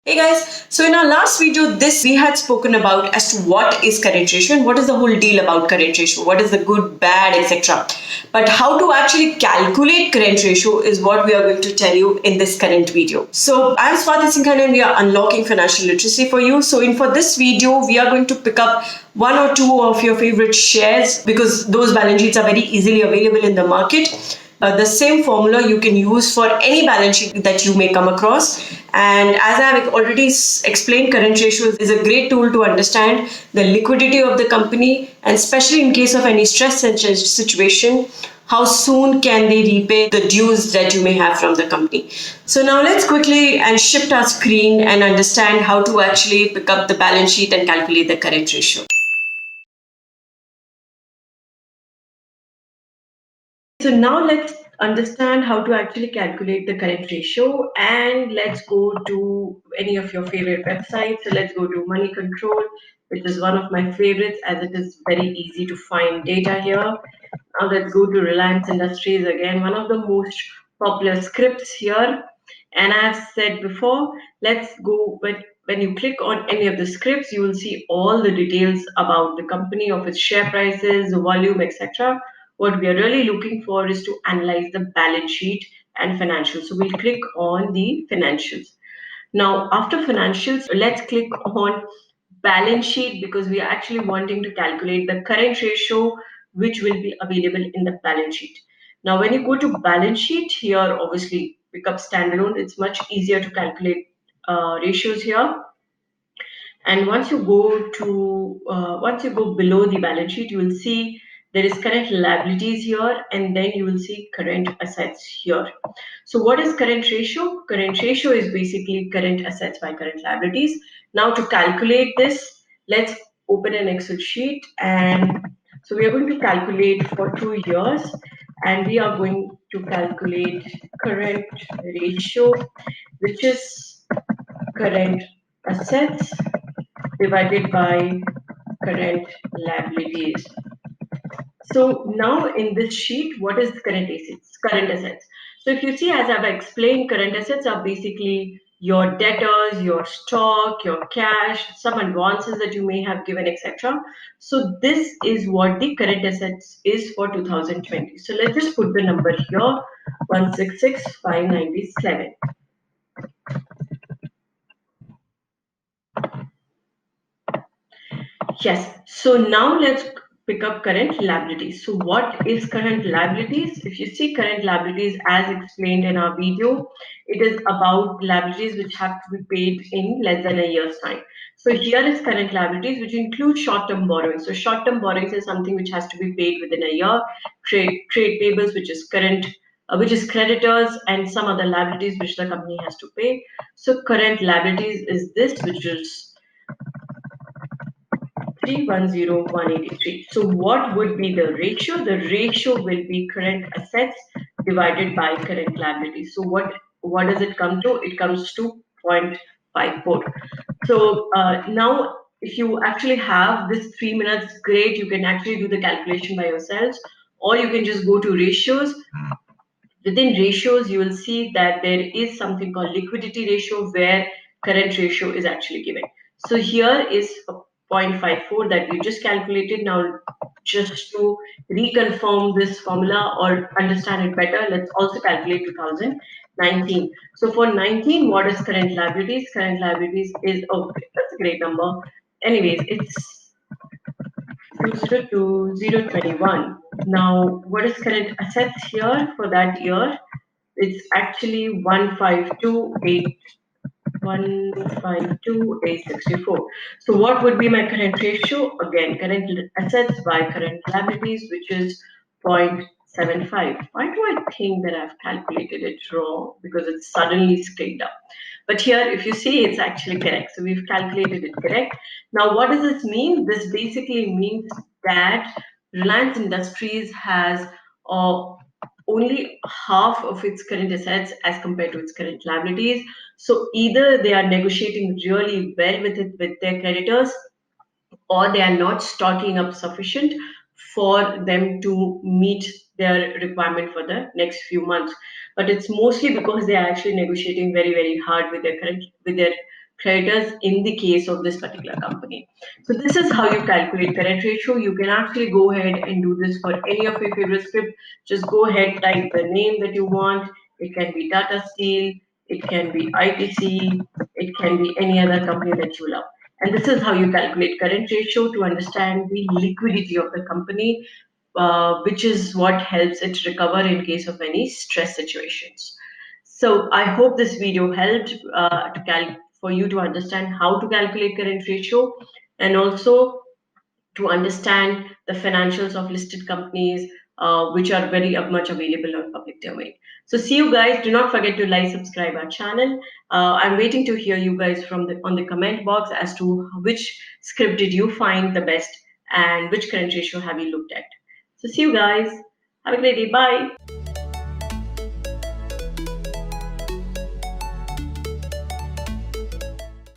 Hey guys, so in our last video, this we had spoken about as to what is current ratio and what is the whole deal about current ratio, what is the good, bad, etc. But how to actually calculate current ratio is what we are going to tell you in this current video. So I'm Swati Singhani and we are unlocking financial literacy for you. So for this video, we are going to pick up one or two of your favorite shares because those balance sheets are very easily available in the market. The same formula you can use for any balance sheet that you may come across. And as I have already explained, current ratio is a great tool to understand the liquidity of the company, and especially in case of any stress situation, how soon can they repay the dues that you may have from the company. So now let's quickly and shift our screen and understand how to actually pick up the balance sheet and calculate the current ratio. So now let's understand how to actually calculate the current ratio, and let's go to any of your favorite websites. So let's go to Money Control, which is one of my favorites as it is very easy to find data here. Now let's go to Reliance Industries, again, one of the most popular scripts here. And I've said before, let's go when you click on any of the scripts, you will see all the details about the company, of its share prices, the volume, etc. What we are really looking for is to analyze the balance sheet and financials. So we'll click on the financials. Now, after financials, let's click on balance sheet because we are actually wanting to calculate the current ratio which will be available in the balance sheet. Now, when you go to balance sheet here, obviously pick up standalone. It's much easier to calculate ratios here. And once you go below the balance sheet, you will see there is current liabilities here, and then you will see current assets here. So what is current ratio? Current ratio is basically current assets by current liabilities. Now to calculate this, let's open an Excel sheet, and so we are going to calculate for 2 years, and we are going to calculate current ratio, which is current assets divided by current liabilities. So now in this sheet, what is current assets? Current assets. So if you see, as I've explained, current assets are basically your debtors, your stock, your cash, some advances that you may have given, etc. So this is what the current assets is for 2020. So let's just put the number here, 166,597. Yes. So now let's pick up current liabilities. So what is current liabilities? If you see current liabilities as explained in our video, it is about liabilities which have to be paid in less than a year's time. So here is current liabilities, which include short-term borrowings. So short-term borrowings is something which has to be paid within a year. Trade payables, which is which is creditors, and some other liabilities which the company has to pay. So current liabilities is this, which is 310,183. So what would be the ratio? The ratio will be current assets divided by current liabilities. So what does it come to? It comes to 0.54. So now if you actually have this 3 minutes, great, you can actually do the calculation by yourselves, or you can just go to ratios. Within ratios, you will see that there is something called liquidity ratio where current ratio is actually given. So here is a 0.54 that we just calculated. Now, just to reconfirm this formula or understand it better, let's also calculate 2019. So for 19, what is current liabilities? Current liabilities is, oh, that's a great number. Anyways, it's 02021. Now, what is current assets here for that year? It's actually 152,864. So what would be my current ratio? Again, current assets by current liabilities, which is 0.75. Why do I think that I've calculated it wrong? Because it's suddenly scaled up. But here, if you see, it's actually correct. So we've calculated it correct. Now, what does this mean? This basically means that Reliance Industries has only half of its current assets as compared to its current liabilities. So either they are negotiating really well with their creditors, or they are not stocking up sufficient for them to meet their requirement for the next few months. But it's mostly because they are actually negotiating very hard with their creditors in the case of this particular company. So this is how you calculate current ratio. You can actually go ahead and do this for any of your favorite script. Just go ahead, type the name that you want. It can be Tata Steel, it can be ITC, it can be any other company that you love. And this is how you calculate current ratio to understand the liquidity of the company, which is what helps it recover in case of any stress situations. So I hope this video helped for you to understand how to calculate current ratio, and also to understand the financials of listed companies, which are very much available on public domain. So see you guys. Do not forget to like, subscribe our channel. I'm waiting to hear you guys from on the comment box as to which script did you find the best and which current ratio have you looked at. So see you guys. Have a great day. Bye.